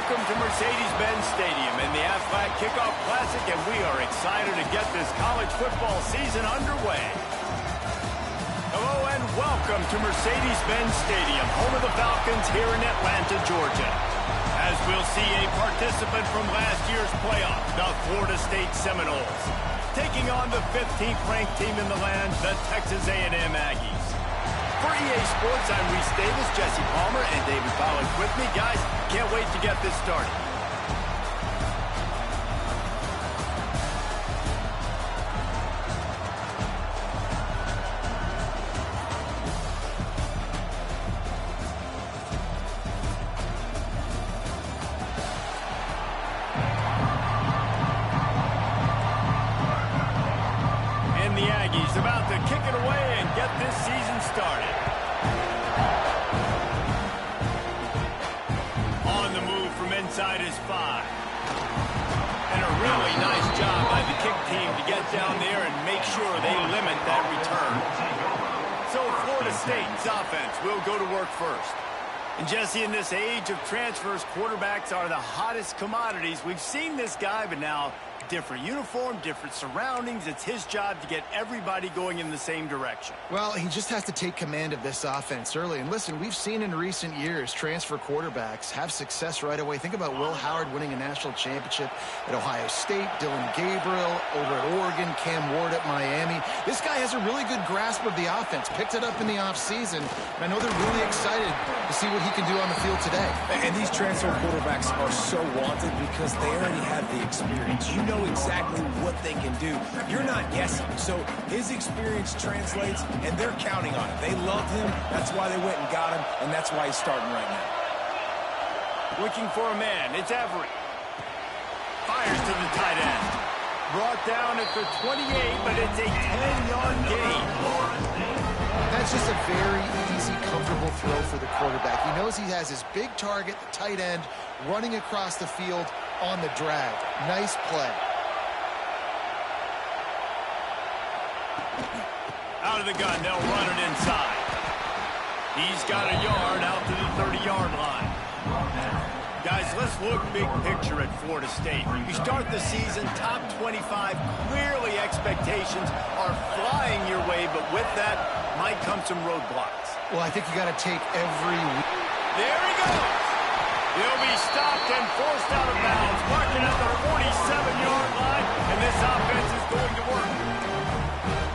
Welcome to Mercedes-Benz Stadium and the Aflac Kickoff Classic, and we are excited to get this college football season underway. Hello and welcome to Mercedes-Benz Stadium, home of the Falcons here in Atlanta, Georgia. As we'll see a participant from last year's playoff, the Florida State Seminoles, taking on the 15th ranked team in the land, the Texas A&M Aggies. For EA Sports, I'm Reese Davis, Jesse Palmer, and David Pollack with me. Guys, can't wait to get this started. And the Aggies about to kick it away and get this season started. Inside is 5. And a really nice job by the kick team to get down there and make sure they limit that return. So Florida State's offense will go to work first. And Jesse, in this age of transfers, quarterbacks are the hottest commodities. We've seen this guy, but now different uniform, different surroundings. It's his job to get everybody going in the same direction. Well, he just has to take command of this offense early. And listen, we've seen in recent years transfer quarterbacks have success right away. Think about Will Howard winning a national championship at Ohio State, Dylan Gabriel over at Oregon, Cam Ward at Miami. This guy has a really good grasp of the offense, picked it up in the offseason. And I know they're really excited to see what he can do on the field today. And these transfer quarterbacks are so wanted because they already have the experience. You know exactly what they can do. You're not guessing. So his experience translates, and they're counting on it. They love him. That's why they went and got him, and that's why he's starting right now. Looking for a man. It's Everett. Fires to the tight end. Brought down at the 28, but it's a 10-yard gain. That's just a very easy, comfortable throw for the quarterback. He knows he has his big target, the tight end, running across the field on the drag. Nice play. Out of the gun, they'll run it inside. He's got a yard out to the 30-yard line. Guys, let's look big picture at Florida State. You start the season top 25. Clearly expectations are flying your way, but with that might come some roadblocks. Well, I think you got to take every... There he goes. He'll be stopped and forced out of bounds, marking at the 47-yard line, and this offense is going to work.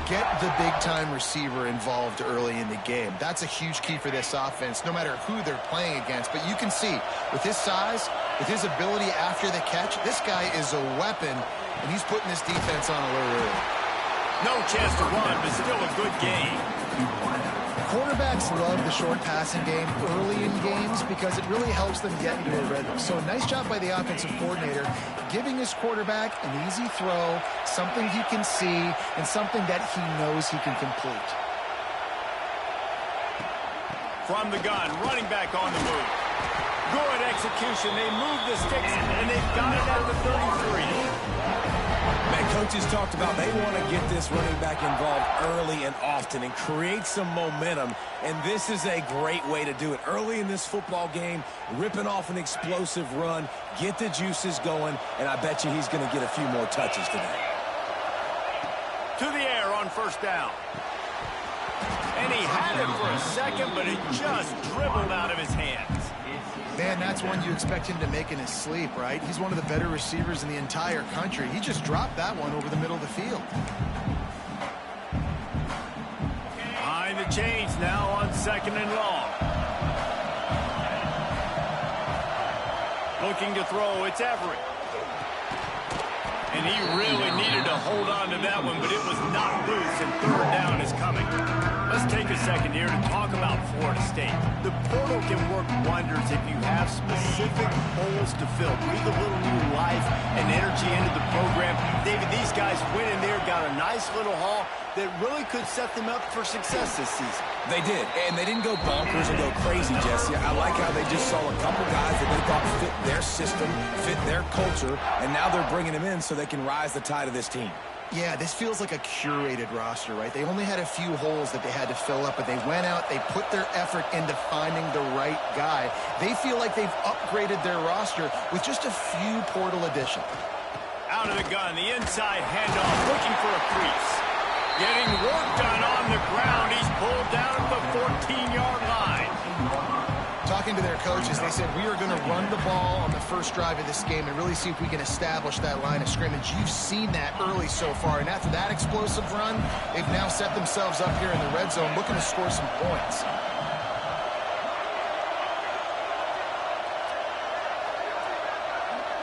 Get the big-time receiver involved early in the game. That's a huge key for this offense, no matter who they're playing against. But you can see, with his size, with his ability after the catch, this guy is a weapon, and he's putting this defense on alert early. No chance to run, but still a good game. Quarterbacks love the short passing game early in games because it really helps them get into a rhythm. So nice job by the offensive coordinator, giving his quarterback an easy throw, something he can see, and something that he knows he can complete. From the gun, running back on the move. Good execution. They move the sticks, and they've got it at the 33. Man, coaches talked about they want to get this running back involved early and often and create some momentum, and this is a great way to do it. Early in this football game, ripping off an explosive run, get the juices going, and I bet you he's going to get a few more touches today. To the air on first down. And he had it for a second, but it just dribbled out of his hands. Man, that's one you expect him to make in his sleep, right? He's one of the better receivers in the entire country. He just dropped that one over the middle of the field. Behind the chains now on second and long. Looking to throw, it's Everett. And he really needed to hold on to that one, but it was not loose, and third down is coming. Let's take a second here to talk about Florida State. The portal can work wonders if you have specific holes to fill. Breathe a little new life and energy into the program. David, these guys went in there, got a nice little haul that really could set them up for success this season. They did, and they didn't go bonkers and go crazy, Jesse. I like how they just saw a couple guys that they thought fit their system, fit their culture, and now they're bringing them in so they can rise the tide of this team. Yeah, this feels like a curated roster, right? They only had a few holes that they had to fill up, but they went out, they put their effort into finding the right guy. They feel like they've upgraded their roster with just a few portal additions. Out of the gun, the inside handoff, looking for a crease. Getting work done on the ground. He's pulled down to the 14-yard line. Talking to their coaches, they said, we are going to run the ball on the first drive of this game and really see if we can establish that line of scrimmage. You've seen that early so far, and after that explosive run, they've now set themselves up here in the red zone looking to score some points.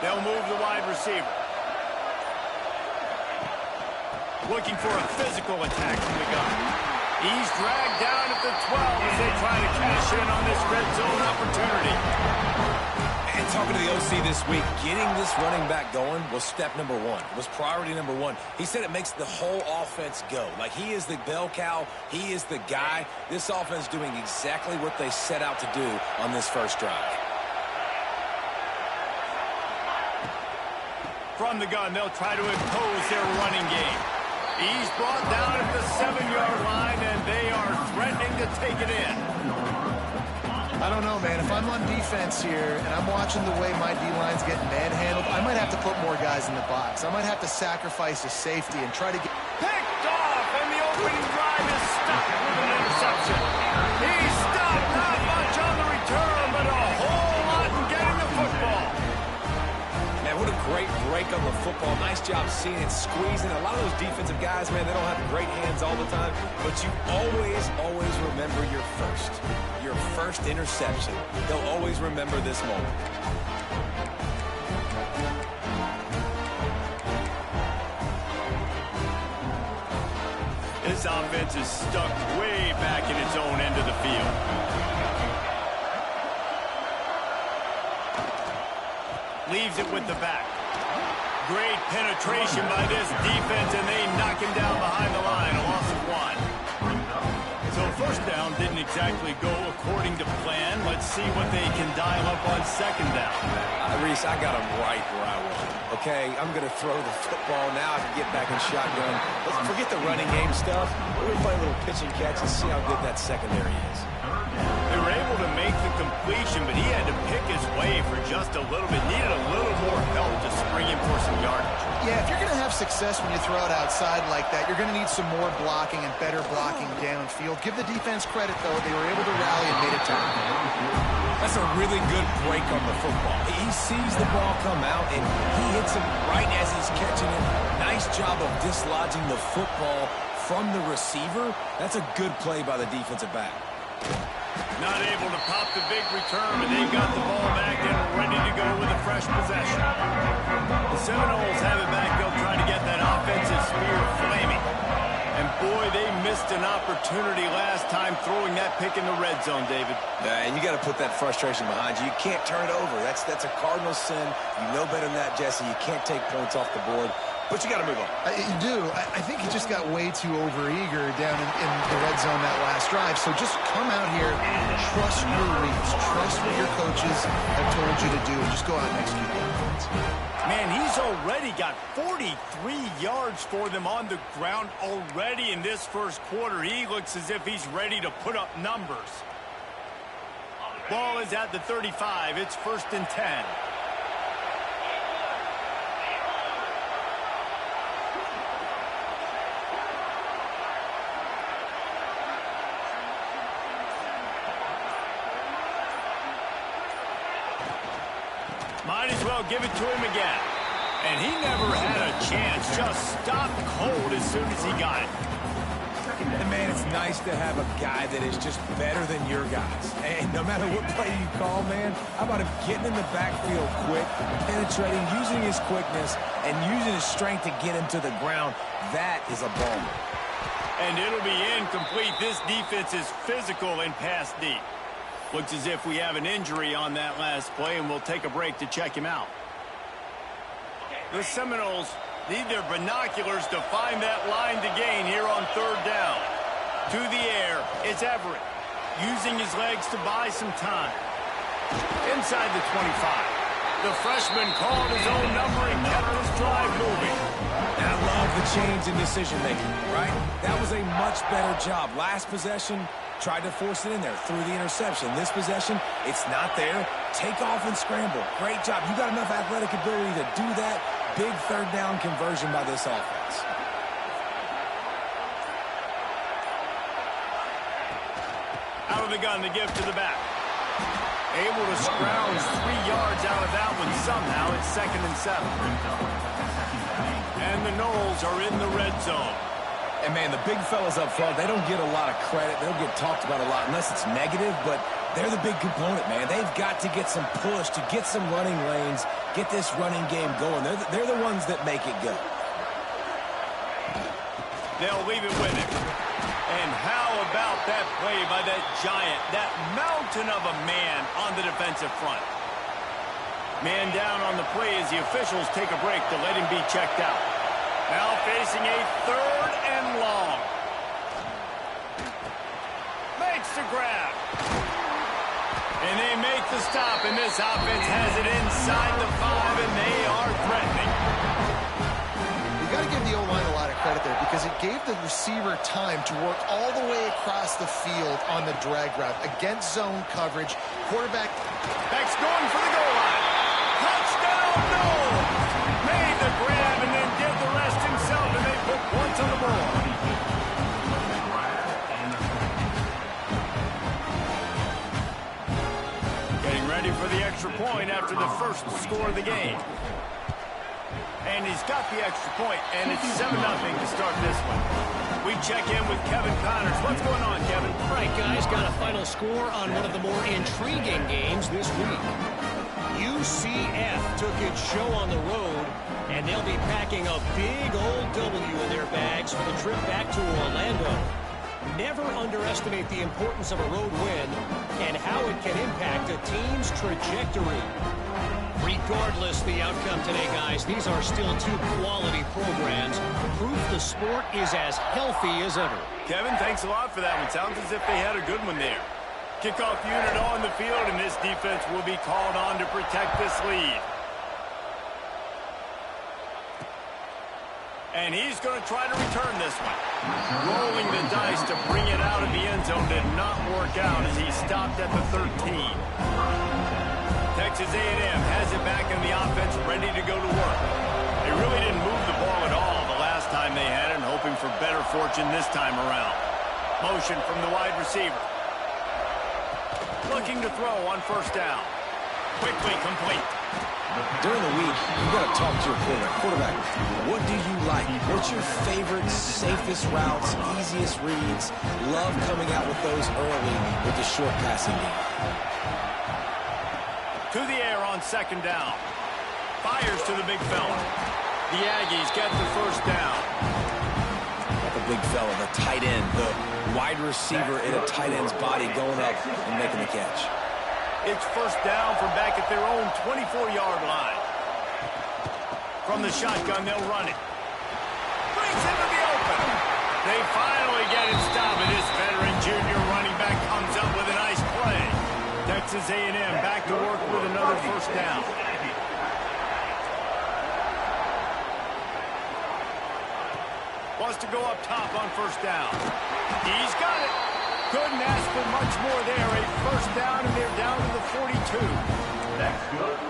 They'll move the wide receiver. Looking for a physical attack from the gun. He's dragged down at the 12 as they try to cash in on this red zone opportunity. And talking to the OC this week, getting this running back going was step number one, was priority number one. He said it makes the whole offense go. Like, he is the bell cow, he is the guy. This offense doing exactly what they set out to do on this first drive. From the gun, they'll try to impose their running game. He's brought down at the 7-yard line, and they are threatening to take it in. I don't know, man. If I'm on defense here and I'm watching the way my D-line's getting manhandled, I might have to put more guys in the box. I might have to sacrifice a safety and try to get... Picked off, and the opening drive is stopped with an interception. He's stopped, not much on the return, but a whole lot in getting the football. Man, what a great break on the football. Nice job seeing it, squeezing. A lot of those defensive guys, man, they don't have great hands all the time, but you always remember your first interception. They'll always remember this moment. This offense is stuck way back in its own end of the field. Leaves it with the back. Great penetration by this defense, and they knock him down behind the line. A loss of 1. So first down didn't exactly go according to plan. Let's see what they can dial up on second down. Reese, I got him right where I want him. Okay, I'm going to throw the football. Now I can get back in shotgun. Let's forget the running game stuff. We're going to play a little pitch and catch and see how good that secondary is. They were able to make the completion, but he had to pick his way for just a little bit. Needed a little more help to spring him for some yardage. Yeah, if you're going to have success when you throw it outside like that, you're going to need some more blocking and better blocking downfield. Give the defense credit, though. They were able to rally and made it time. That's a really good break on the football. He sees the ball come out, and he hits it right as he's catching it. Nice job of dislodging the football from the receiver. That's a good play by the defensive back. Not able to pop the big return, but they got the ball back and ready to go with a fresh possession. The Seminoles have it back. They'll try to get that offensive spear flaming. And boy, they missed an opportunity last time throwing that pick in the red zone, David. And you got to put that frustration behind you. You can't turn it over. That's a cardinal sin. You know better than that, Jesse. You can't take points off the board. But you got to move on. You do. I think he just got way too overeager down in the red zone that last drive. So just come out here, trust your reads, trust what your coaches have told you to do, and just go out and execute the offense. Man, he's already got 43 yards for them on the ground already in this first quarter. He looks as if he's ready to put up numbers. Ball is at the 35. It's 1st and 10. Might as well give it to him again. And he never had a chance. Just stopped cold as soon as he got it. And, man, it's nice to have a guy that is just better than your guys. And no matter what play you call, man, how about him getting in the backfield quick, penetrating, using his quickness, and using his strength to get him to the ground. That is a ball. And it'll be incomplete. This defense is physical and pass deep. Looks as if we have an injury on that last play, and we'll take a break to check him out. The Seminoles need their binoculars to find that line to gain here on 3rd down. To the air, it's Everett, using his legs to buy some time. Inside the 25. The freshman called his own number and kept his drive moving. I love the change in decision-making, right? That was a much better job. Last possession, tried to force it in there through the interception. This possession, it's not there. Take off and scramble. Great job. You got enough athletic ability to do that. Big third down conversion by this offense. Out of the gun to give to the back. Able to scrounge 3 yards out of that one somehow. It's 2nd and 7. And the Knowles are in the red zone. And, man, the big fellas up front, they don't get a lot of credit. They'll get talked about a lot unless it's negative, but they're the big component, man. They've got to get some push, to get some running lanes, get this running game going. They're the ones that make it go. They'll leave it with him. And how about that play by that giant, that mountain of a man on the defensive front? Man down on the play as the officials take a break to let him be checked out. Now facing a 3rd and long. Makes the grab. And they make the stop, and this offense has it inside the 5, and they are threatening. You got to give the O-line a lot of credit there because it gave the receiver time to work all the way across the field on the drag route against zone coverage. Quarterback. Back's going for the goal line. Touchdown, Knowles! Made the grab and then did the rest himself, and they put points on the board. Getting ready for the extra point after the first score of the game. And he's got the extra point, and it's 7-0 to start this one. We check in with Kevin Connors. What's going on, Kevin? All right, guys, got a final score on one of the more intriguing games this week. UCF took its show on the road, and they'll be packing a big old W in their bags for the trip back to Orlando. Never underestimate the importance of a road win and how it can impact a team's trajectory. Regardless the outcome today, guys, these are still 2 quality programs. Proof the sport is as healthy as ever. Kevin, thanks a lot for that one. Sounds as if they had a good one there. Kickoff unit on the field, and this defense will be called on to protect this lead. And he's going to try to return this one. Rolling the dice to bring it out of the end zone did not work out as he stopped at the 13. Texas A&M has it back in the offense, ready to go to work. They really didn't move the ball at all the last time they had it, hoping for better fortune this time around. Motion from the wide receiver. Looking to throw on 1st down. Quickly complete. During the week, you've got to talk to your quarterback. What do you like? What's your favorite, safest routes, easiest reads? Love coming out with those early with the short passing game. To the air on 2nd down. Fires to the big fella. The Aggies get the 1st down. The big fella, the tight end, the wide receiver in a tight end's body going up and making the catch. It's 1st down from back at their own 24-yard line. From the shotgun, they'll run it. Brings into the open. They finally get it stopped, and this veteran junior running back comes up with a nice play. Texas A&M back to work with another 1st down. Wants to go up top on 1st down. He's got it. Couldn't ask for much more there. A 1st down, and they're down to the 42.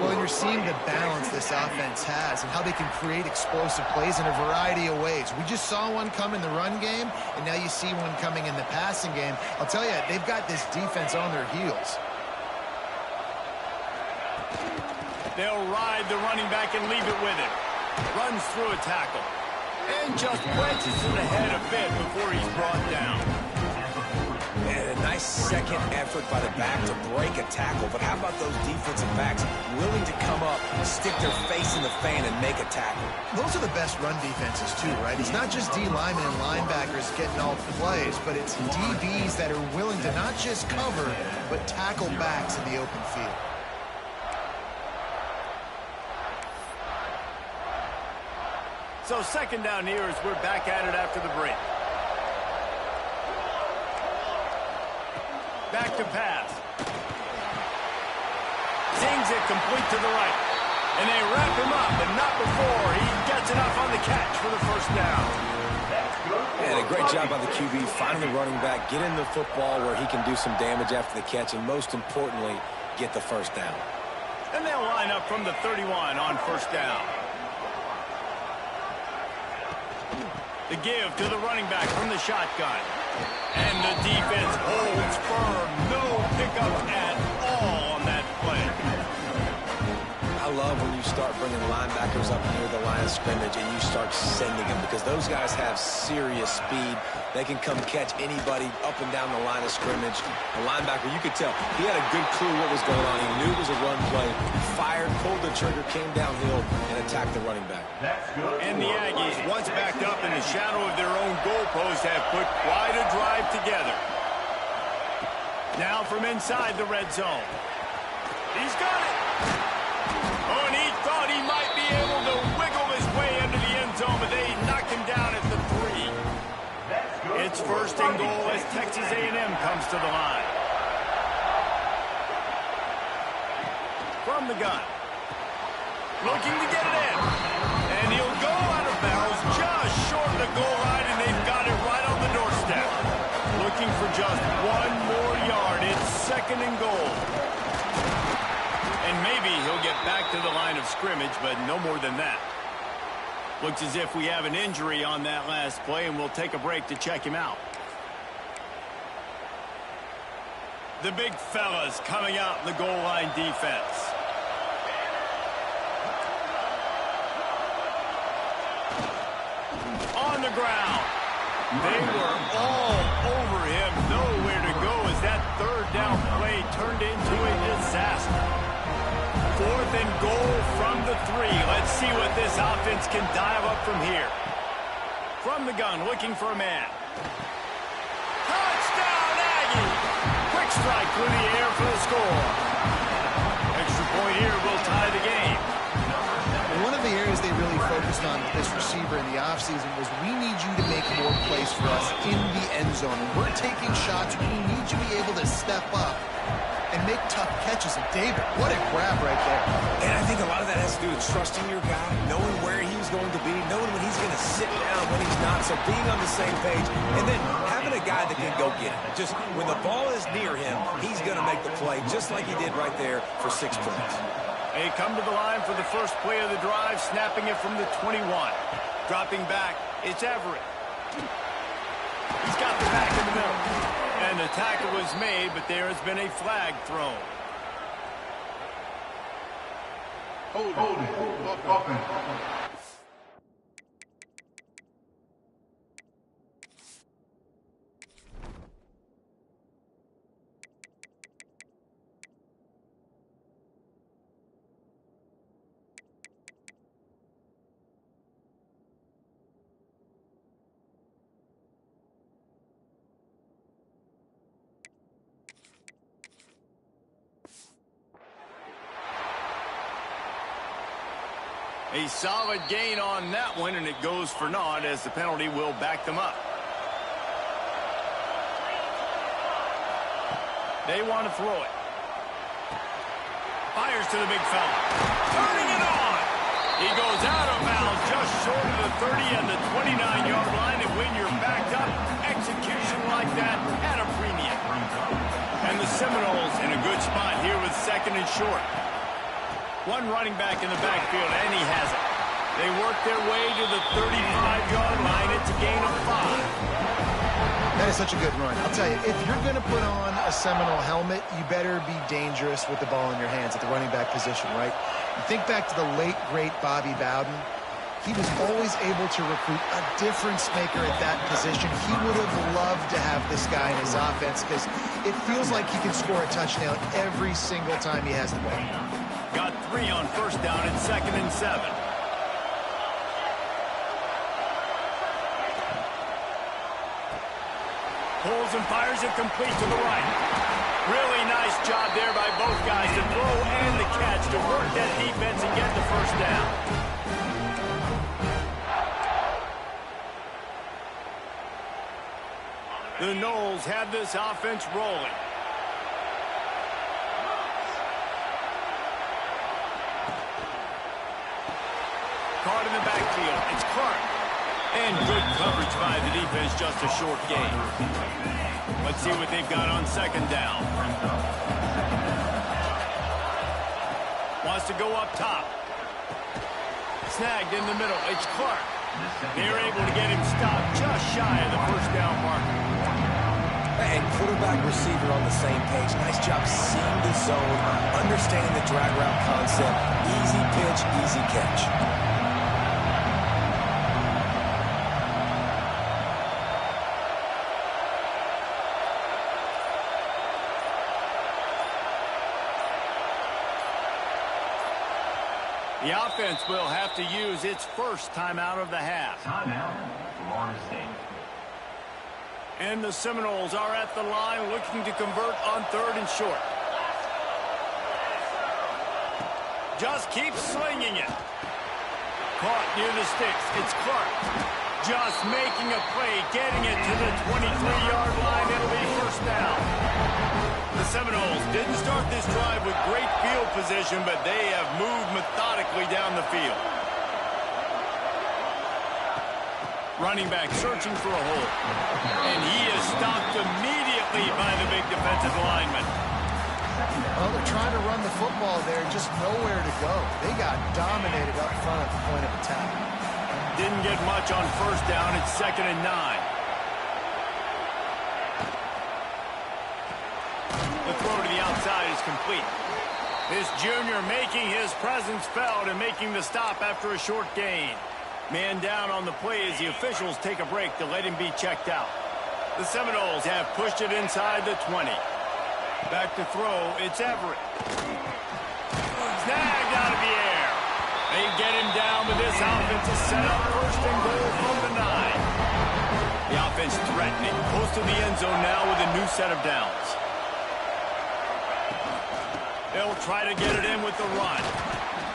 Well, and you're seeing the balance this offense has and how they can create explosive plays in a variety of ways. We just saw one come in the run game, and now you see one coming in the passing game. I'll tell you, they've got this defense on their heels. They'll ride the running back and leave it with him. Runs through a tackle. And just wedges it ahead a bit before he's brought down. And a nice second effort by the back to break a tackle. But how about those defensive backs willing to come up, stick their face in the fan, and make a tackle? Those are the best run defenses, too, right? It's not just D linemen and linebackers getting all the plays, but it's DBs that are willing to not just cover, but tackle backs in the open field. So 2nd down here as we're back at it after the break. Back to pass. Zings it complete to the right. And they wrap him up, but not before he gets enough on the catch for the first down. And a great job by the QB finding the running back, getting the football where he can do some damage after the catch, and most importantly, get the first down. And they'll line up from the 31 on first down. The give to the running back from the shotgun. And the defense holds firm. No pickup at all on that play. I love when you start bringing linebackers up near the line of scrimmage and you start sending them, because those guys have serious speed. They can come catch anybody up and down the line of scrimmage. A linebacker, you could tell, he had a good clue what was going on. He knew it was a run play, fired, pulled the trigger, came downhill, and attacked the running back. And the Aggies, once backed up in the shadow of their own goalpost, have put quite a drive together. Now from inside the red zone. He's got it. Oh, and he thought he might be able to wiggle his way into the end zone, but they knocked him down at the 3. It's first and goal as Texas A&M comes to the line. From the gun. Looking to get it in. And he'll go out of bounds just short of the goal line, and they've got it right on the doorstep. Looking for just one more yard. It's second and goal. And maybe he'll get back to the line of scrimmage, but no more than that. Looks as if we have an injury on that last play, and we'll take a break to check him out. The big fellas coming out in the goal line defense. On the ground. They were all over him. Nowhere to go as that third down play turned into a disaster. Fourth and goal from the 3. Let's see what this offense can dial up from here. From the gun, looking for a man. Touchdown, Aggie! Quick strike through the air for the score. Extra point here will tie the game. And one of the areas they really focused on with this receiver in the offseason was, we need you to make more plays for us in the end zone. And we're taking shots. We need you to be able to step up and make tough catches. And David, what a grab right there. And I think a lot of that has to do with trusting your guy, knowing where he's going to be, knowing when he's going to sit down, when he's not, so being on the same page, and then having a guy that can go get it. Just when the ball is near him, he's going to make the play, just like he did right there for 6 points. They come to the line for the first play of the drive, snapping it from the 21. Dropping back, it's Everett. He's got the back in the middle. And the tackle was made, but there has been a flag thrown. Hold it. Offense. A solid gain on that one, and it goes for naught as the penalty will back them up. They want to throw it. Fires to the big fella. Turning it on. He goes out of bounds just short of the 30 and the 29-yard line, and when you're backed up, execution like that at a premium. And the Seminoles in a good spot here with second and short. One running back in the backfield, and he has it. They work their way to the 35-yard line. It's a gain of 5. That is such a good run. I'll tell you, if you're going to put on a Seminole helmet, you better be dangerous with the ball in your hands at the running back position, right? You think back to the late, great Bobby Bowden. He was always able to recruit a difference maker at that position. He would have loved to have this guy in his offense because it feels like he can score a touchdown every single time he has the ball. Got 3 on first down and second and 7. Pulls and fires it complete to the right. Really nice job there by both guys to throw and the catch to work that defense and get the first down. The Noles have this offense rolling. And good coverage by the defense, just a short gain. Let's see what they've got on second down. Wants to go up top. Snagged in the middle. It's Clark. They're able to get him stopped just shy of the first down marker. And quarterback receiver on the same page. Nice job seeing the zone, understanding the drag route concept. Easy pitch, easy catch. The offense will have to use its first timeout of the half. Timeout, Florida State. And the Seminoles are at the line looking to convert on 3rd and short. Just keep slinging it. Caught near the sticks. It's Clark. Just making a play, getting it to the 23-yard line. It'll be first down. The Seminoles didn't start this drive with great field position, but they have moved methodically down the field. Running back searching for a hole. And he is stopped immediately by the big defensive lineman. Well, they're trying to run the football there, just nowhere to go. They got dominated up front at the point of attack. Didn't get much on first down. It's 2nd and 9. The throw to the outside is complete. This junior making his presence felt and making the stop after a short gain. Man down on the play as the officials take a break to let him be checked out. The Seminoles have pushed it inside the 20. Back to throw, it's Everett. Snagged out of the air. They get him down, but this offense is set up 1st and goal from the 9. The offense threatening, close to the end zone now with a new set of downs. They'll try to get it in with the run.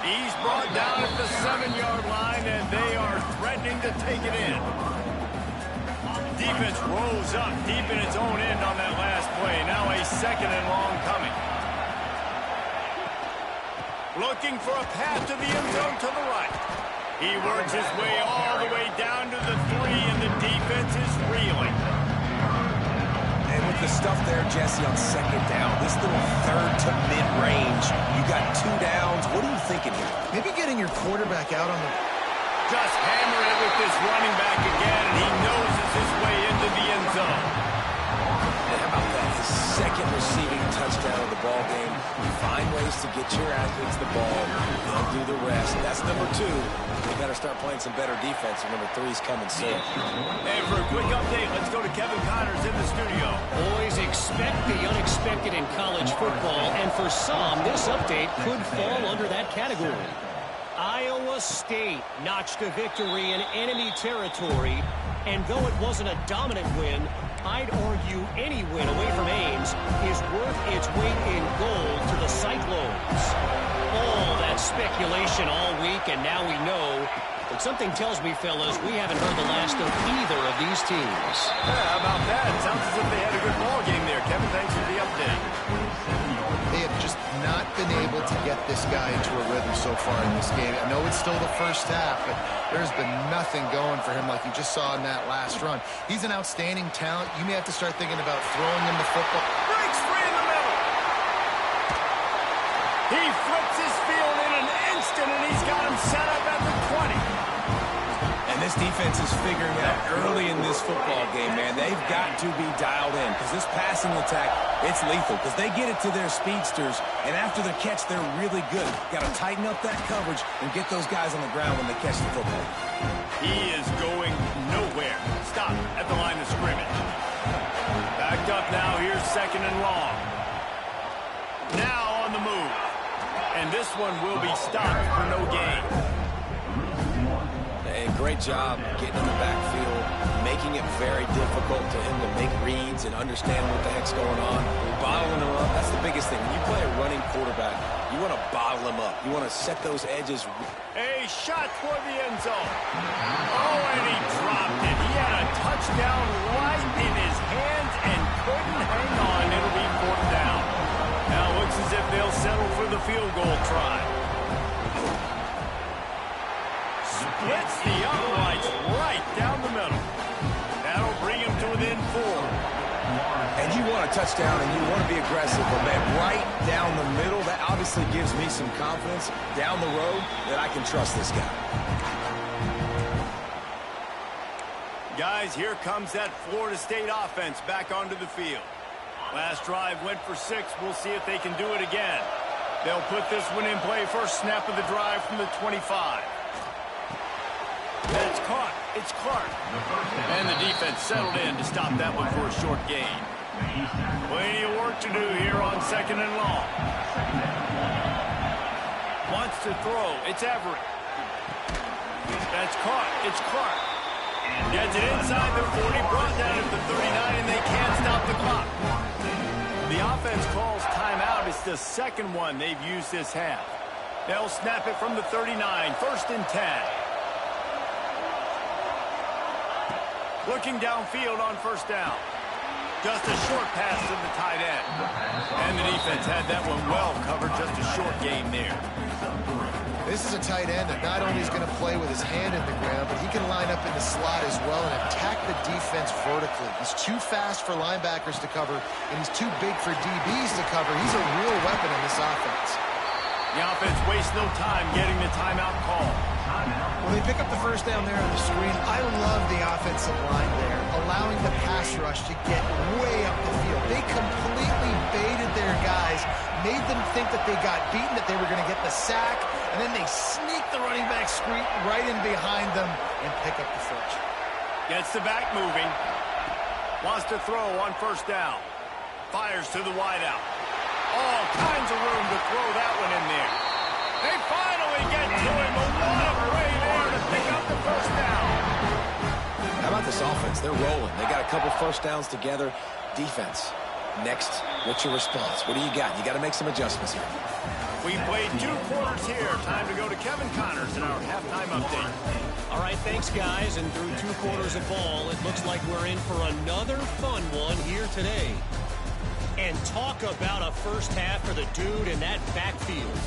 He's brought down at the 7-yard line, and they are threatening to take it in. Defense rose up deep in its own end on that last play. Now a 2nd and long coming. Looking for a path to the end zone to the right. He works his way all the way down to the 3, and the defense is reeling. And with the stuff there, Jesse, on second down, this little 3rd to mid-range, you got 2 downs. What are you thinking here? Maybe getting your quarterback out on the... Just hammer it with this running back again, and he noses his way into the end zone. And how about that? His 2nd receiving touchdown of the ball game. You find ways to get your athletes the ball. They'll do the rest. That's number 2. They better start playing some better defense, and number 3 is coming soon. And for a quick update, let's go to Kevin Connors in the studio. Boys, expect the unexpected in college football, and for some, this update could fall under that category. Iowa State notched a victory in enemy territory, and though it wasn't a dominant win, I'd argue any win away from Ames is worth its weight in gold to the Cyclones. All that speculation all week, and now we know. But something tells me, fellas, we haven't heard the last of either of these teams. Yeah, how about that? Sounds as if they had a good ball game there. Kevin, thanks for the update. They have just not been able to get this guy into a rhythm so far in this game. I know it's still the first half, but there's been nothing going for him like you just saw in that last run. He's an outstanding talent. You may have to start thinking about throwing him the football. Breaks free in the middle. He flips his field in an instant, and he's got him set up at the 20. And this defense is figuring out early in this football game, man. They've got to be dialed in because this passing attack, it's lethal because they get it to their speedsters, and after the catch, they're really good. Got to tighten up that coverage and get those guys on the ground when they catch the football. He is going nowhere. Stop at the line of scrimmage. Backed up now. Here's 2nd and long. Now on the move. And this one will be stopped for no gain. And great job getting in the backfield, making it very difficult to him to make reads and understand what the heck's going on. Bottling him up, that's the biggest thing. When you play a running quarterback, you want to bottle him up. You want to set those edges. A shot toward the end zone. Oh, and he dropped it. He had a touchdown right in his hands and couldn't hang on. It'll be 4th down. Now it looks as if they'll settle for the field goal try. splits the uprights right down the middle. That'll bring him to within 4. And you want a touchdown and you want to be aggressive, but man, right down the middle, that obviously gives me some confidence down the road that I can trust this guy. Guys, here comes that Florida State offense back onto the field. Last drive went for 6. We'll see if they can do it again. They'll put this one in play. First snap of the drive from the 25. That's caught. It's Clark. And the defense settled in to stop that one for a short gain. Plenty of work to do here on 2nd and long. Wants to throw. It's Everett. That's caught. It's Clark. Gets it inside the 40, brought down at the 39, and they can't stop the clock. The offense calls timeout. It's the second one they've used this half. They'll snap it from the 39, 1st and 10. Looking downfield on 1st down. Just a short pass to the tight end. And the defense had that one well covered, just a short game there. This is a tight end that not only is going to play with his hand in the ground, but he can line up in the slot as well and attack the defense vertically. He's too fast for linebackers to cover, and he's too big for DBs to cover. He's a real weapon in this offense. The offense wastes no time getting the timeout call. When they pick up the 1st down there on the screen, I love the offensive line there, allowing the pass rush to get way up the field. They completely baited their guys, made them think that they got beaten, that they were going to get the sack, and then they sneak the running back screen right in behind them and pick up the first. Gets the back moving. Wants to throw on 1st down. Fires to the wideout. All kinds of room to throw that one in there. They finally get to him, but what a play there to pick up the 1st down. How about this offense? They're rolling. They got a couple 1st downs together. Defense. Next, what's your response? What do you got? You got to make some adjustments here. We played 2 quarters here. Time to go to Kevin Connors in our halftime update. All right, thanks, guys. And through 2 quarters of ball, it looks like we're in for another fun one here today. And talk about a first half for the dude in that backfield.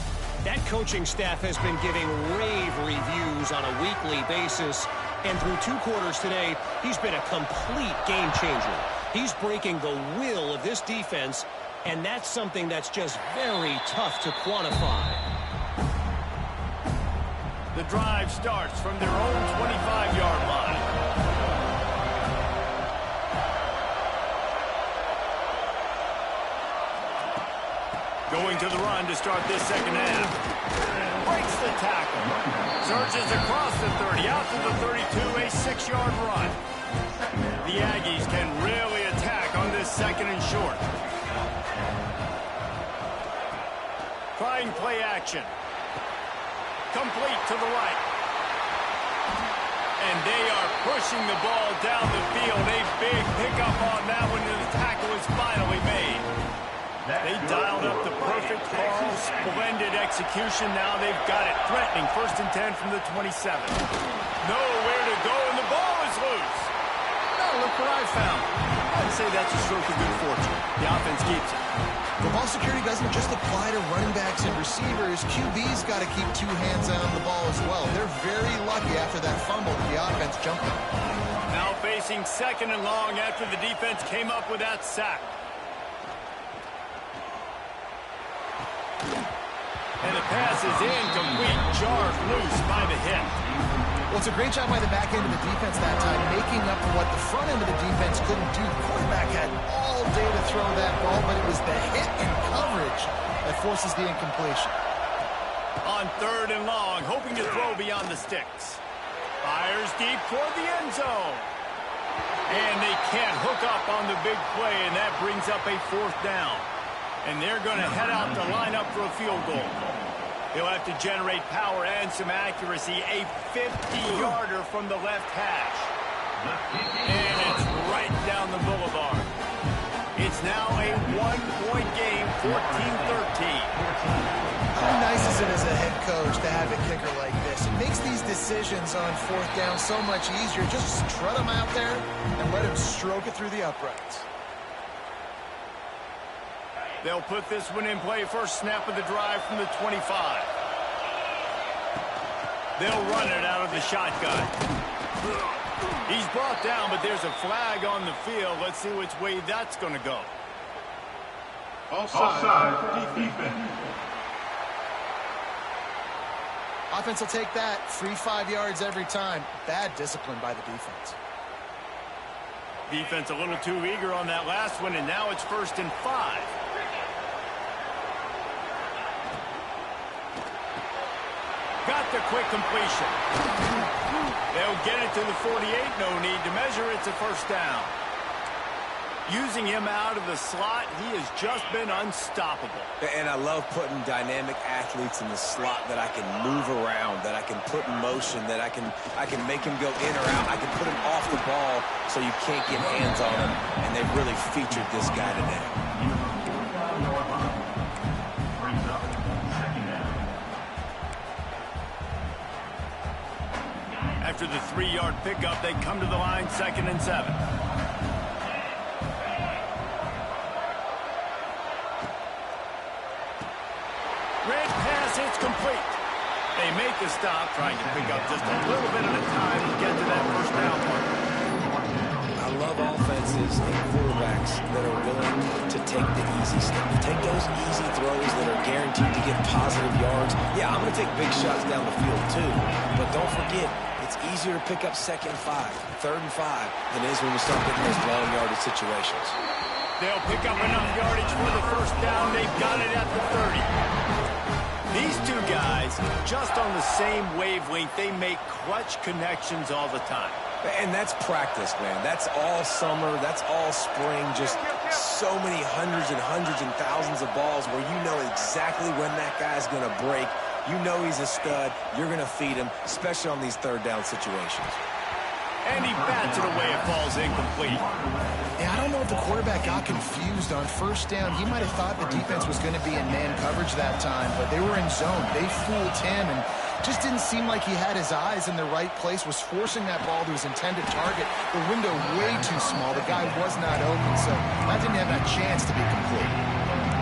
That coaching staff has been giving rave reviews on a weekly basis. And through 2 quarters today, he's been a complete game changer. He's breaking the will of this defense, and that's something that's just very tough to quantify. The drive starts from their own 25-yard line. Going to the run to start this 2nd half. Breaks the tackle. Surges across the 30, out to the 32, a 6-yard run. The Aggies can really attack on this 2nd and short. Trying play action. Complete to the right. And they are pushing the ball down the field. A big pickup on that one, and the tackle is finally made. They dialed up the perfect call. Splendid execution. Now they've got it. Threatening 1st and 10 from the 27. Nowhere to go, and the ball is loose. Now look what I found. I'd say that's a stroke of good fortune. The offense keeps it. The ball security doesn't just apply to running backs and receivers. QB's got to keep 2 hands on the ball as well. They're very lucky after that fumble that the offense jumped on. Now facing 2nd and long after the defense came up with that sack. And the pass is incomplete. Jarred loose by the hit. Well, it's a great job by the back end of the defense that time, making up for what the front end of the defense couldn't do. The quarterback had all day to throw that ball, but it was the hit and coverage that forces the incompletion. On 3rd and long, hoping to throw beyond the sticks. Fires deep toward the end zone. And they can't hook up on the big play, and that brings up a 4th down. And they're going to head out to line up for a field goal. He'll have to generate power and some accuracy. A 50-yarder from the left hash. And it's right down the boulevard. It's now a 1-point game, 14-13. How nice is it as a head coach to have a kicker like this? It makes these decisions on 4th down so much easier. Just strut him out there and let him stroke it through the uprights. They'll put this one in play. First snap of the drive from the 25. They'll run it out of the shotgun. He's brought down, but there's a flag on the field. Let's see which way that's going to go. Offside. Defense. Offense will take that. Free 5 yards every time. Bad discipline by the defense. Defense a little too eager on that last one, and now it's 1st and 5. Got the quick completion. They'll get it to the 48. No need to measure. It's a 1st down. Using him out of the slot, he has just been unstoppable. And I love putting dynamic athletes in the slot that I can move around, that I can put in motion, that I can make him go in or out. I can put him off the ball so you can't get hands on him. And they've really featured this guy today. Brings up 2nd down. After the 3-yard pickup, they come to the line 2nd and 7. Red pass, it's complete. They make the stop, trying to pick up just a little bit at a time to get to that 1st down mark. I love offenses and quarterbacks that are willing to take the easy step, to take those easy throws that are guaranteed to get positive yards. Yeah, I'm going to take big shots down the field too, but don't forget, it's easier to pick up 2nd and 5, 3rd and 5 than it is when you start getting those long yardage situations. They'll pick up enough yardage for the 1st down. They've got it at the 30. These two guys, just on the same wavelength, they make clutch connections all the time. And that's practice, man. That's all summer. That's all spring. Just so many hundreds and thousands of balls where you know exactly when that guy's going to break. You know he's a stud. You're going to feed him, especially on these 3rd down situations. And he bats it away. It falls incomplete. Yeah, I don't know if the quarterback got confused on 1st down. He might have thought the defense was going to be in man coverage that time, but they were in zone. They fooled him and just didn't seem like he had his eyes in the right place, was forcing that ball to his intended target. The window way too small. The guy was not open, so that didn't have that chance to be complete.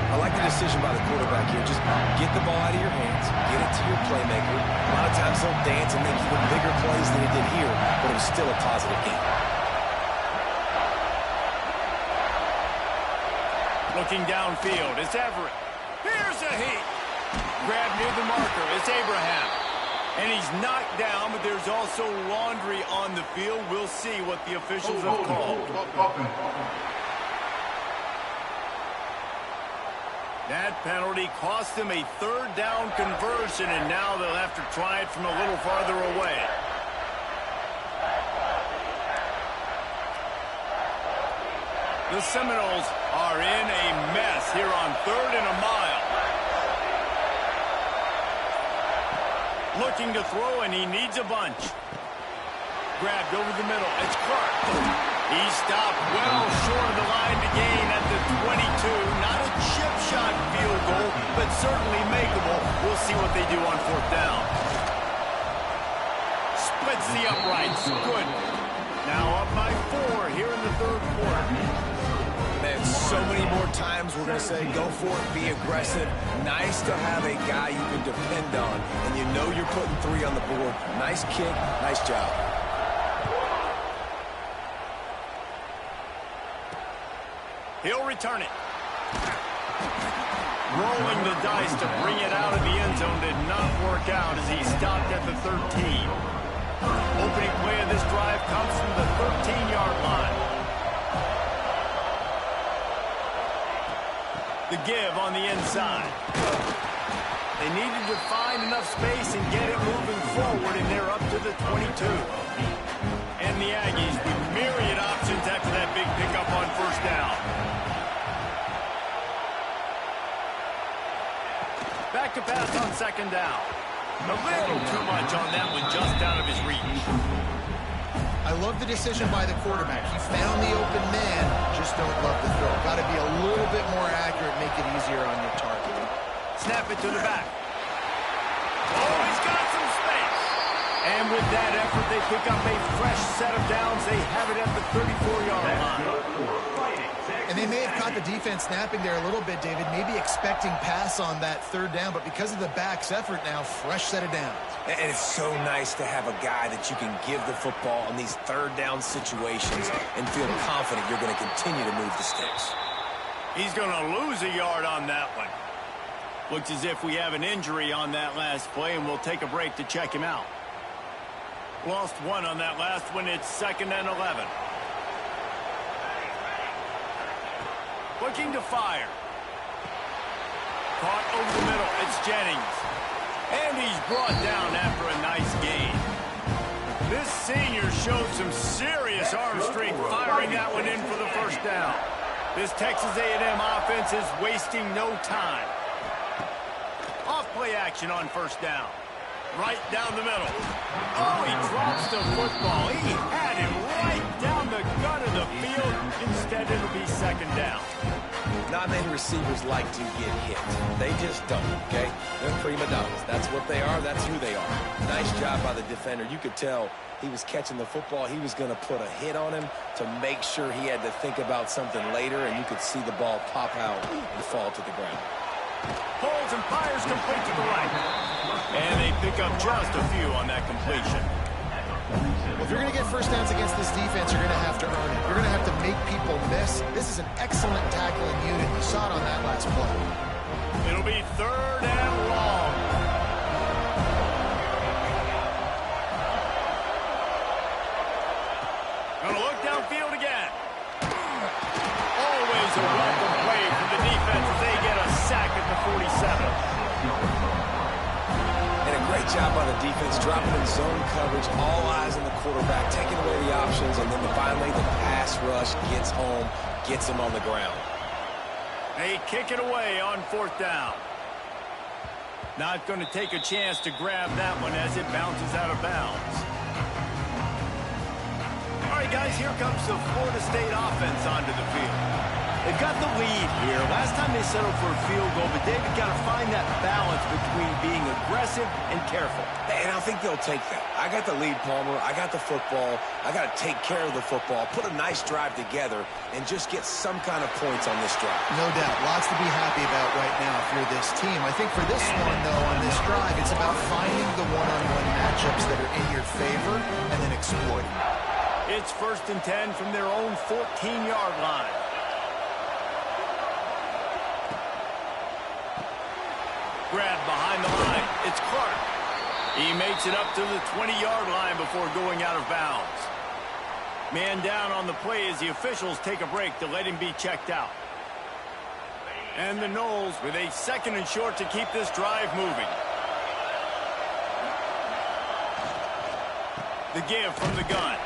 I like the decision by the quarterback here. Just get the ball out of your hands, get it to your playmaker. A lot of times they'll dance and make even bigger plays than he did here, but it was still a positive game. Looking downfield, it's Everett. Here's a heat. Grab near the marker, it's Abraham. And he's knocked down, but there's also laundry on the field. We'll see what the officials have called. That penalty cost them a 3rd down conversion, and now they'll have to try it from a little farther away. The Seminoles are in a mess here on 3rd and a mile. Looking to throw, and he needs a bunch. Grabbed over the middle. It's Clark. He stopped well short of the line to gain at the 22. Not a chip shot field goal, but certainly makeable. We'll see what they do on 4th down. Splits the uprights. Good. Now up by 4 here in the 3rd quarter. Man, so many more times we're going to say go for it, be aggressive. Nice to have a guy you can depend on, and you know you're putting 3 on the board. Nice kick, nice job. He'll return it. Rolling the dice to bring it out of the end zone did not work out as he stopped at the 13. Opening play of this drive comes from the 13-yard line. The give on the inside. They needed to find enough space and get it moving forward, and they're up to the 22. And the Aggies with myriad options after that big pickup on 1st down. Back to pass on 2nd down. A little too much on that one, just out of his reach. I love the decision by the quarterback. He found the open man, just don't love the throw. Got to be a little bit more accurate, make it easier on your target. Snap it to the back. Oh, he's got some space. And with that effort, they pick up a fresh set of downs. They have it at the 34-yard line. And And they may have caught the defense snapping there a little bit, David, maybe expecting pass on that third down, but because of the back's effort now, fresh set of downs. And it's so nice to have a guy that you can give the football in these third down situations and feel confident you're going to continue to move the sticks. He's going to lose a yard on that one. Looks as if we have an injury on that last play, and we'll take a break to check him out. Lost one on that last one. It's 2nd and 11. Looking to fire. Caught over the middle. It's Jennings. And he's brought down after a nice gain. This senior showed some serious arm strength firing that one in for the first down. This Texas A&M offense is wasting no time. Off play action on first down. Right down the middle. Oh, he drops the football. He had him right down the gut of the field. Instead, it'll be 2nd down. Not many receivers like to get hit. They just don't, okay? They're prima donnas. That's what they are. That's who they are. Nice job by the defender. You could tell he was catching the football. He was going to put a hit on him to make sure he had to think about something later, and you could see the ball pop out and fall to the ground. Pulls and fires complete to the right. And they pick up just a few on that completion. Well, if you're going to get first downs against this defense, you're going to have to earn it. You're going to have to make people miss. This is an excellent tackling unit. You saw it on that last play. It'll be 3rd and long. Gonna look downfield again. Always a welcome play from the defense as they get a sack at the 47. And a great job by the defense, dropping in zone coverage, all eyes on the quarterback, taking away the options, and then finally the pass rush gets home, gets him on the ground. They kick it away on 4th down. Not going to take a chance to grab that one as it bounces out of bounds. All right, guys, here comes the Florida State offense onto the field. They've got the lead here. Last time they settled for a field goal, but David got to find that balance between being aggressive and careful. And I think they'll take that. I got the lead, Palmer. I got the football. I got to take care of the football, put a nice drive together, and just get some kind of points on this drive. No doubt. Lots to be happy about right now if you're this team. I think for this one, though, on this drive, it's about finding the one-on-one matchups that are in your favor and then exploiting them. It's 1st and 10 from their own 14-yard line. Grabbed behind the line. It's Clark. He makes it up to the 20-yard line before going out of bounds. Man down on the play as the officials take a break to let him be checked out. And the Noles with a 2nd and short to keep this drive moving. The give from the gun.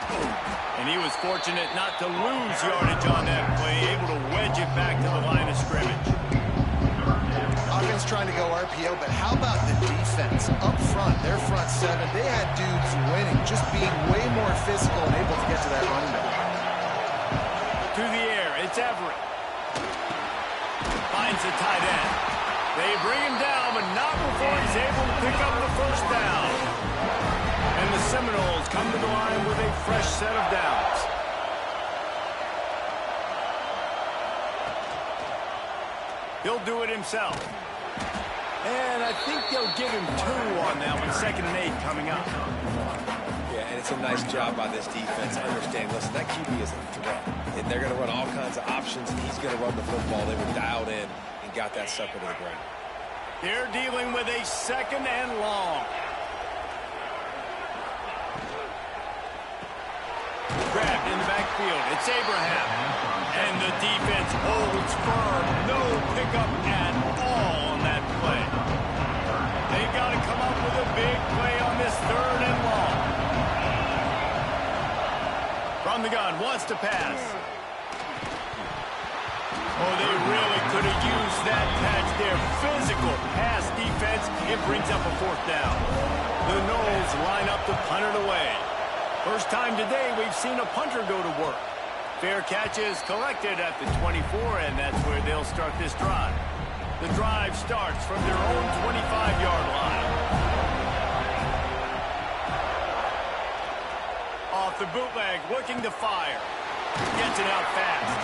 And he was fortunate not to lose yardage on that play, able to wedge it back to the line of scrimmage. Offense trying to go RPO, but how about the defense up front? Their front 7, they had dudes winning, just being way more physical and able to get to that running back. To the air, it's Everett. Finds the tight end. They bring him down, but not before he's able to pick up the 1st down. And the Seminoles come to the line with a fresh set of downs. He'll do it himself. And I think they'll give him 2 on that one. 2nd and 8 coming up. Yeah, and it's a nice job by this defense. Understand, listen, that QB is a threat. And they're going to run all kinds of options, and he's going to run the football. They were dialed in and got that sucker to the ground. They're dealing with a 2nd and long. Grabbed in the backfield. It's Abraham. And the defense holds firm. No pickup at all on that play. They've got to come up with a big play on this 3rd and long. From the gun, wants to pass. Oh, they really could have used that patch there. Physical pass defense. It brings up a 4th down. The Noles line up to punt it away. First time today we've seen a punter go to work. Fair catch is collected at the 24, and that's where they'll start this drive. The drive starts from their own 25-yard line. Off the bootleg, looking to fire. Gets it out fast.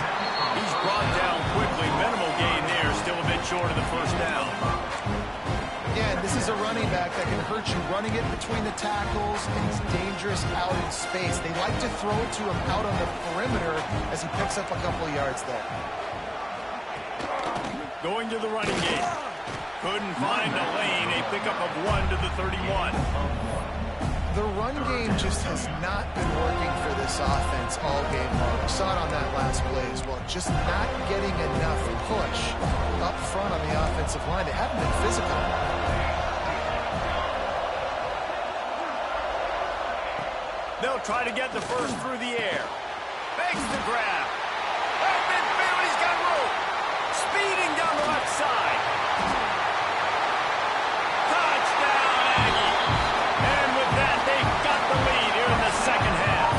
He's brought down quickly. Minimal gain there. Still a bit short of the first down. Again, this is a running back that can hurt you running it between the tackles, and he's dangerous out in space. They like to throw it to him out on the perimeter as he picks up a couple of yards there. Going to the running game. Couldn't find a lane. A pickup of 1 to the 31. The run game just has not been working for this offense all game long. We saw it on that last play as well. Just not getting enough push up front on the offensive line. They haven't been physical. They'll try to get the first through the air. Makes the grab. Up midfield, he's got room. Speeding down the left side. Touchdown, Aggie. And with that, they've got the lead here in the second half.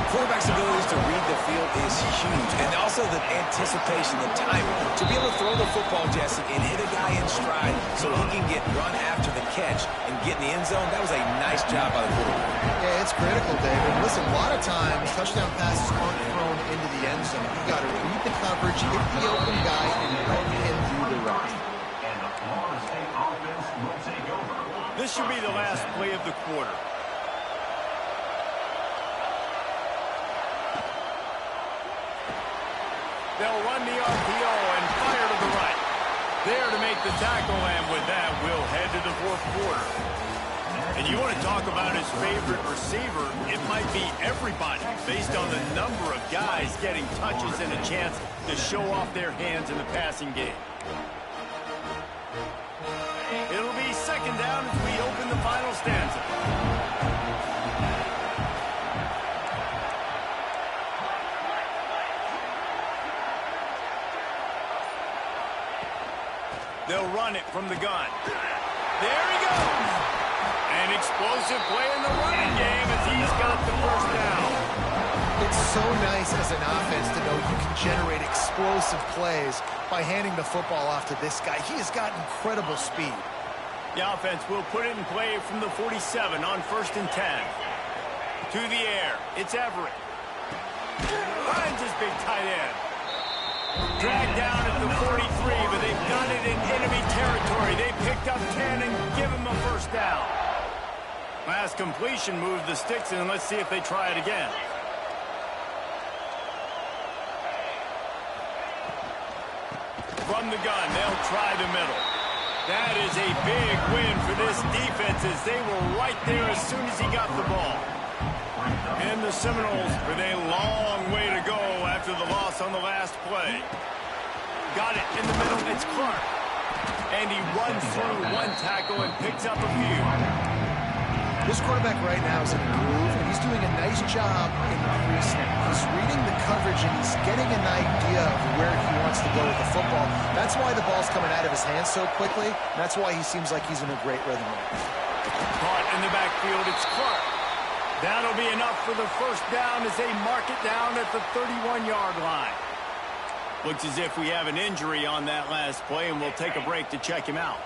Quarterback's abilities to read the field is huge, and also the anticipation, the timing. To be able to throw the football, Jesse, and hit a guy in stride so he can get run after the catch and get in the end zone, that was a nice job by the quarterback. Yeah, it's critical, David. Listen, a lot of times, touchdown passes aren't thrown into the end zone. You got to read the coverage, hit the open guy, and let him do the rest. And the Florida State offense will take over. This should be the last play of the quarter. They'll run the RPO and fire to the right. There to make the tackle, and with that, we'll head to the fourth quarter. And you want to talk about his favorite receiver, it might be everybody, based on the number of guys getting touches and a chance to show off their hands in the passing game. It'll be second down as we open the final stanza. They'll run it from the gun. There he goes. An explosive play in the running game as he's got the first down. It's so nice as an offense to know you can generate explosive plays by handing the football off to this guy. He has got incredible speed. The offense will put it in play from the 47 on 1st and 10. To the air. It's Everett. Finds his big tight end. Dragged down at the 43, but they've got it in enemy territory. They picked up 10 and give him a first down. Last completion moved the sticks, and let's see if they try it again. From the gun, they'll try the middle. That is a big win for this defense as they were right there as soon as he got the ball. And the Seminoles with a long way to go after the loss on the last play. Got it in the middle, it's Clark. And he runs through one tackle and picks up a few. This quarterback right now is in a groove, and he's doing a nice job in the pre-snap. He's reading the coverage, and he's getting an idea of where he wants to go with the football. That's why the ball's coming out of his hands so quickly. That's why he seems like he's in a great rhythm. Caught in the backfield, it's Clark. That'll be enough for the first down as they mark it down at the 31-yard line. Looks as if we have an injury on that last play, and we'll take a break to check him out.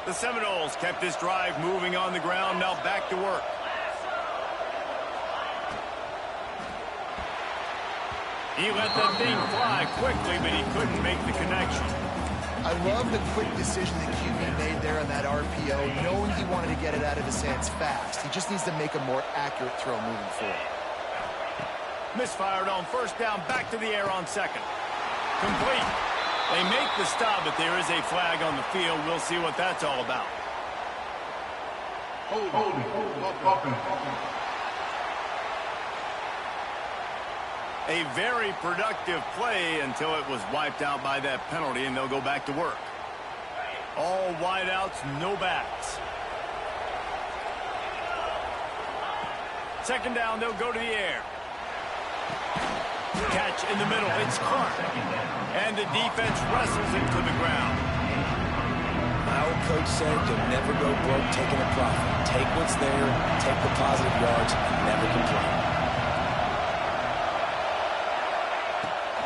The Seminoles kept this drive moving on the ground, now back to work. He let that thing fly quickly, but he couldn't make the connection. I love the quick decision that QB made there on that RPO, knowing he wanted to get it out of his hands fast. He just needs to make a more accurate throw moving forward. Misfired on first down, back to the air on second. Complete. They make the stop, but there is a flag on the field. We'll see what that's all about. Holding. Offense. A very productive play until it was wiped out by that penalty, and they'll go back to work. All wideouts, no backs. Second down, they'll go to the air. Catch in the middle, it's Clark. And the defense wrestles him to the ground. My old coach said you'll never go broke taking a profit. Take what's there, take the positive yards, and never complain.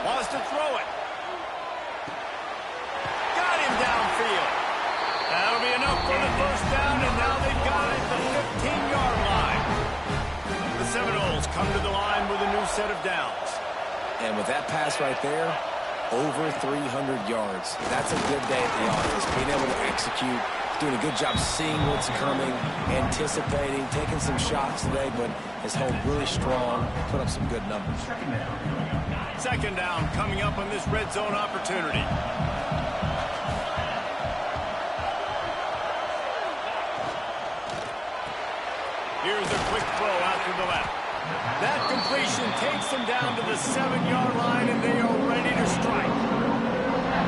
Wants to throw it. Got him downfield. That'll be enough for the first down, and now they've got it at the 15-yard line. The Seminoles come to the line with a new set of downs. And with that pass right there, over 300 yards. That's a good day at the office. Being able to execute, doing a good job seeing what's coming, anticipating, taking some shots today, but has held really strong, put up some good numbers. Second down coming up on this red zone opportunity. Here's a quick throw out to the left. That completion takes them down to the 7-yard line, and they are ready to strike.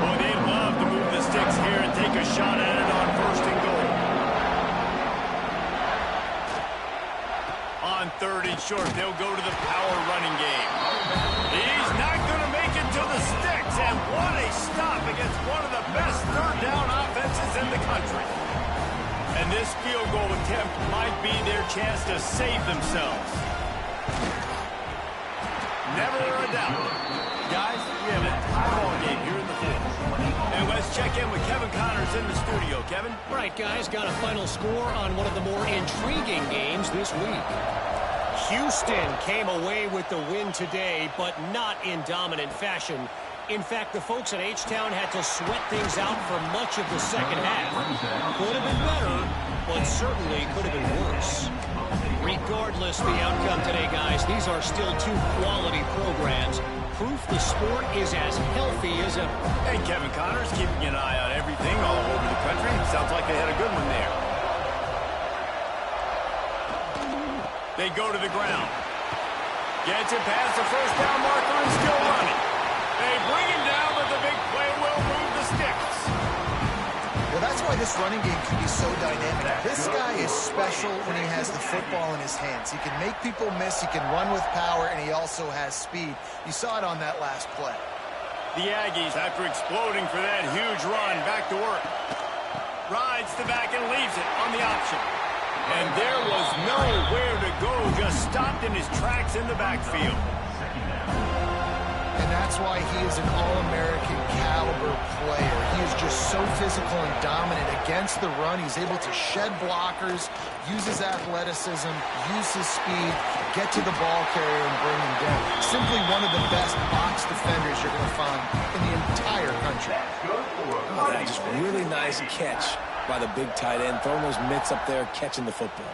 Boy, they'd love to move the sticks here and take a shot at it on first and goal. On third and short, they'll go to the power running game. He's not going to make it to the sticks, and what a stop against one of the best third down offenses in the country. And this field goal attempt might be their chance to save themselves. Never a doubt. Guys, we have a tie ball game here in the fourth. And let's check in with Kevin Connors in the studio. Kevin? All right, guys, got a final score on one of the more intriguing games this week. Houston came away with the win today, but not in dominant fashion. In fact, the folks at H-Town had to sweat things out for much of the second half. Could have been better, but certainly could have been worse. Regardless the outcome today, guys, these are still two quality programs. Proof the sport is as healthy as ever. Hey, Kevin Connors keeping an eye on everything all over the country. Sounds like they had a good one there. They go to the ground. Gets it past the first down marker and still running. They bring him down, but the big play will move the sticks. Well, that's why this running game can be so dynamic. This guy is special when he has the football in his hands. He can make people miss, he can run with power, and he also has speed. You saw it on that last play. The Aggies, after exploding for that huge run, back to work. Rides the back and leaves it on the option. And there was nowhere to go, just stopped in his tracks in the backfield. And that's why he is an All-American caliber player. He is just so physical and dominant against the run. He's able to shed blockers, use his athleticism, use his speed, get to the ball carrier and bring him down. Simply one of the best box defenders you're going to find in the entire country. Oh, that just really nice catch by the big tight end, throwing those mitts up there, catching the football.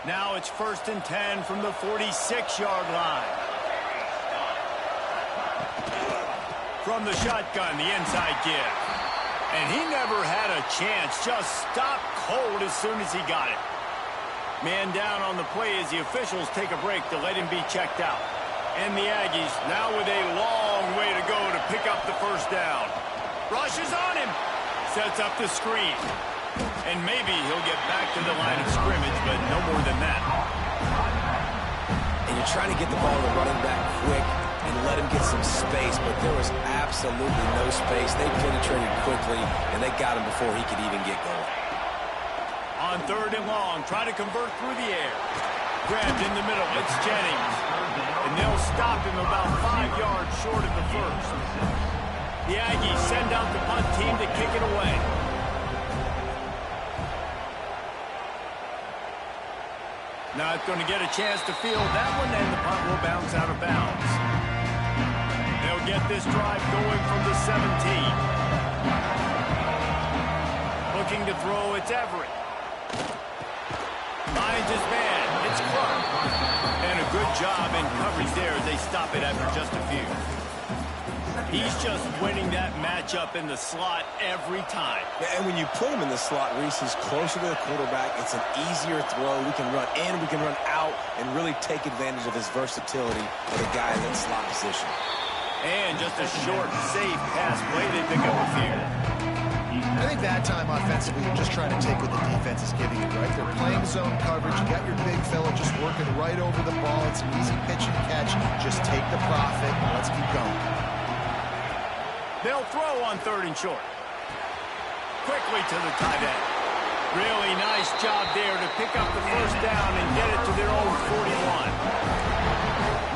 Now it's 1st and 10 from the 46-yard line. From the shotgun, the inside give. And he never had a chance, just stopped cold as soon as he got it. Man down on the play as the officials take a break to let him be checked out. And the Aggies now with a long way to go to pick up the first down. Rushes on him. Sets up the screen. And maybe he'll get back to the line of scrimmage, but no more than that. And you're trying to get the ball to the running back quick and let him get some space, but there was absolutely no space. They penetrated quickly, and they got him before he could even get going. On 3rd and long, try to convert through the air. Grabbed in the middle, it's Jennings. And they'll stop him about 5 yards short of the first. The Aggies send out the punt team to kick it away. Not going to get a chance to field that one, and the punt will bounce out of bounds. They'll get this drive going from the 17. Looking to throw, it's Everett. Finds his man, it's Clark. And a good job in coverage there as they stop it after just a few. He's just winning that matchup in the slot every time. And when you put him in the slot, Reese, he's closer to the quarterback. It's an easier throw. We can run in, we can run out, and really take advantage of his versatility of the guy in that slot position. And just a short, safe pass play. They pick up a few. I think that time offensively, you're just trying to take what the defense is giving you, right? They're playing zone coverage. You got your big fella just working right over the ball. It's an easy pitch and catch. Just take the profit and let's keep going. They'll throw on 3rd and short. Quickly to the tight end. Really nice job there to pick up the first down and get it to their own 41.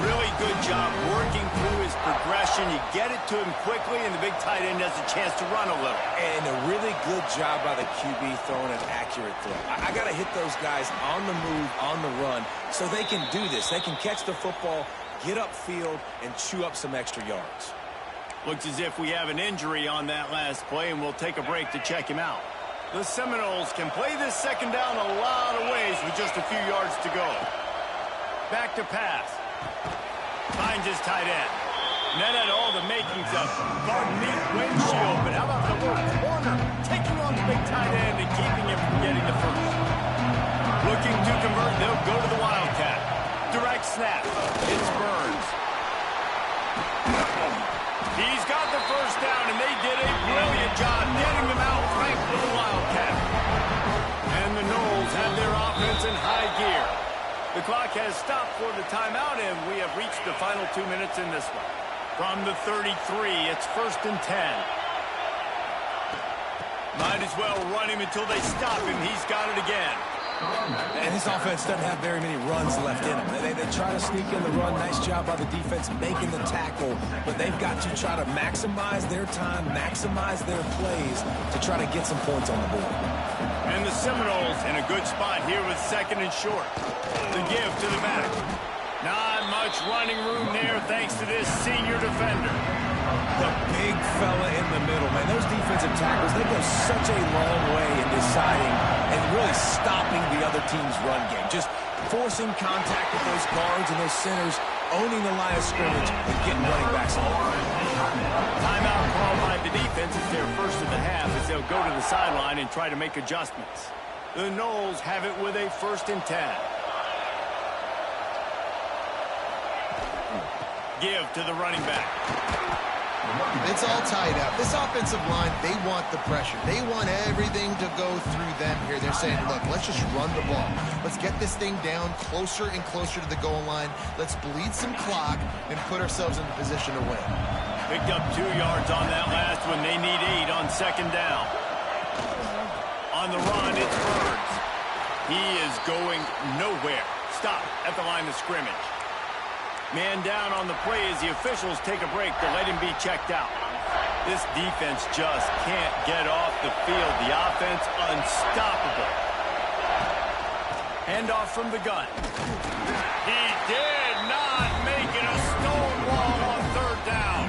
Really good job working through his progression. You get it to him quickly, and the big tight end has a chance to run a little. And a really good job by the QB throwing an accurate throw. I got to hit those guys on the move, on the run, so they can do this. They can catch the football, get upfield and chew up some extra yards. Looks as if we have an injury on that last play, and we'll take a break to check him out. The Seminoles can play this second down a lot of ways with just a few yards to go. Back to pass. Finds his tight end. And that had all the makings of neat windshield, but how about the little corner taking on the big tight end and keeping him from getting the first? Looking to convert, they'll go to the Wildcat. Direct snap. It's Burns. He's got the first down, and they did a brilliant job getting them out right for the Wildcat. And the Noles have their offense in high gear. The clock has stopped for the timeout, and we have reached the final 2 minutes in this one. From the 33, it's 1st and 10. Might as well run him until they stop him. He's got it again. And this offense doesn't have very many runs left in them. They try to sneak in the run. Nice job by the defense making the tackle. But they've got to try to maximize their time, maximize their plays to try to get some points on the board. And the Seminoles in a good spot here with 2nd and short. The give to the back. Not much running room there thanks to this senior defender. The big fella in the middle, man. Those defensive tackles, they go such a long way in deciding and really stopping the other team's run game. Just forcing contact with those guards and those centers, owning the line of scrimmage, and getting running backs on. Timeout called by the defense is their first of the half as they'll go to the sideline and try to make adjustments. The Noles have it with a 1st and 10. Give to the running back. It's all tied up. This offensive line, they want the pressure. They want everything to go through them here. They're saying, look, let's just run the ball. Let's get this thing down closer and closer to the goal line. Let's bleed some clock and put ourselves in the position to win. Picked up 2 yards on that last one. They need 8 on 2nd down. On the run, it's Burns. He is going nowhere. Stop at the line of scrimmage. Man down on the play as the officials take a break to let him be checked out. This defense just can't get off the field. The offense unstoppable. Handoff from the gun. He did not make it a stone wall on 3rd down.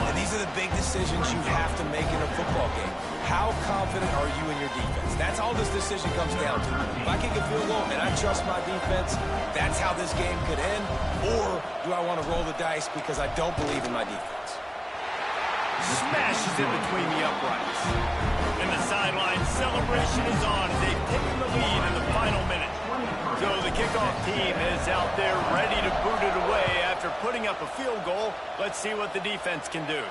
And these are the big decisions you have to make in a football game. How confident are you in your defense? That's all this decision comes down to. If I kick a field goal and I trust my defense, that's how this game could end. Or do I want to roll the dice because I don't believe in my defense? Smashes in between the uprights. And the sideline celebration is on as they've taken the lead in the final minute. So the kickoff team is out there ready to boot it away after putting up a field goal. Let's see what the defense can do.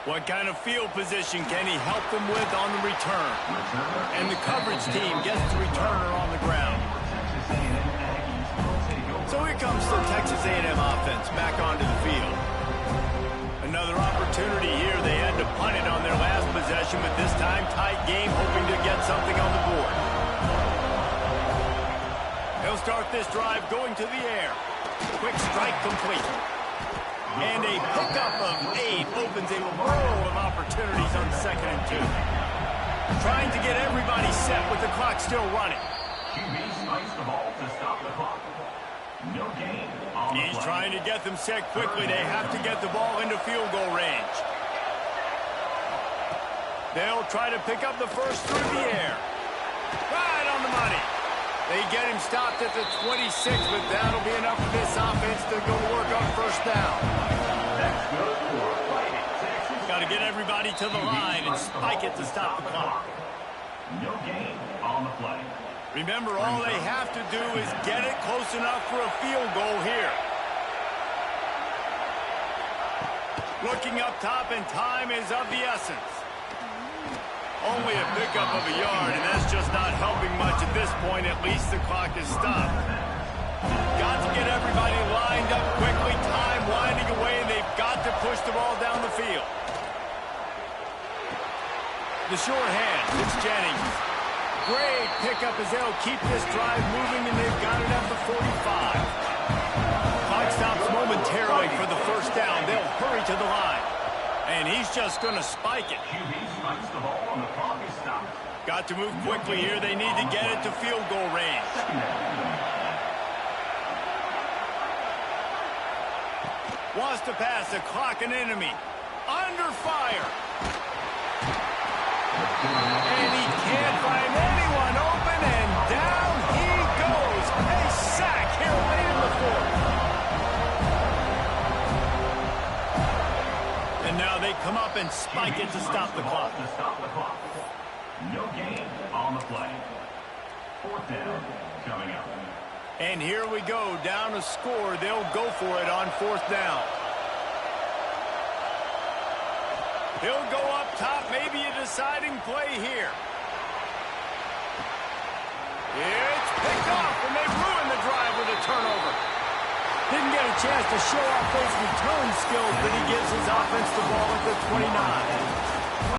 What kind of field position can he help them with on the return? And the coverage team gets the returner on the ground. So here comes the Texas A&M offense back onto the field. Another opportunity here. They had to punt it on their last possession, but this time tight game, hoping to get something on the board. They'll start this drive going to the air. Quick strike complete. And a pickup of 8 opens a world of opportunities on 2nd and 2. Trying to get everybody set with the clock still running. QB spikes the ball to stop the clock. No gain. He's trying to get them set quickly. They have to get the ball into field goal range. They'll try to pick up the first through the air. Right on the money. They get him stopped at the 26, but that'll be enough for this offense to go to work on 1st down. That's good for Fighting Texas. Got to get everybody to the line and spike it to stop the clock. No gain on the play. Remember, all they have to do is get it close enough for a field goal here. Looking up top, and time is of the essence. Only a pickup of a yard, and that's just not helping much at this point. At least the clock is stopped. Got to get everybody lined up quickly. Time winding away, and they've got to push the ball down the field. The short hand, it's Jennings. Great pickup as they'll keep this drive moving, and they've got it at the 45. Clock stops momentarily for the 1st down. They'll hurry to the line. And he's just going to spike it. QB spikes the ball and the clock is stopped. Got to move quickly here. They need to get it to field goal range. Wants to pass the clock an enemy. Under fire. And he can't find anyone open, and down he goes. A sack here late in the fourth. And now they come up and spike it to stop the clock. No gain on the play. Fourth down coming up. And here we go, down a score. They'll go for it on fourth down. He'll go up top, maybe a deciding play here. It's picked off, and they ruin the drive with a turnover. Didn't get a chance to show off those return skills, but he gives his offense the ball at the 29.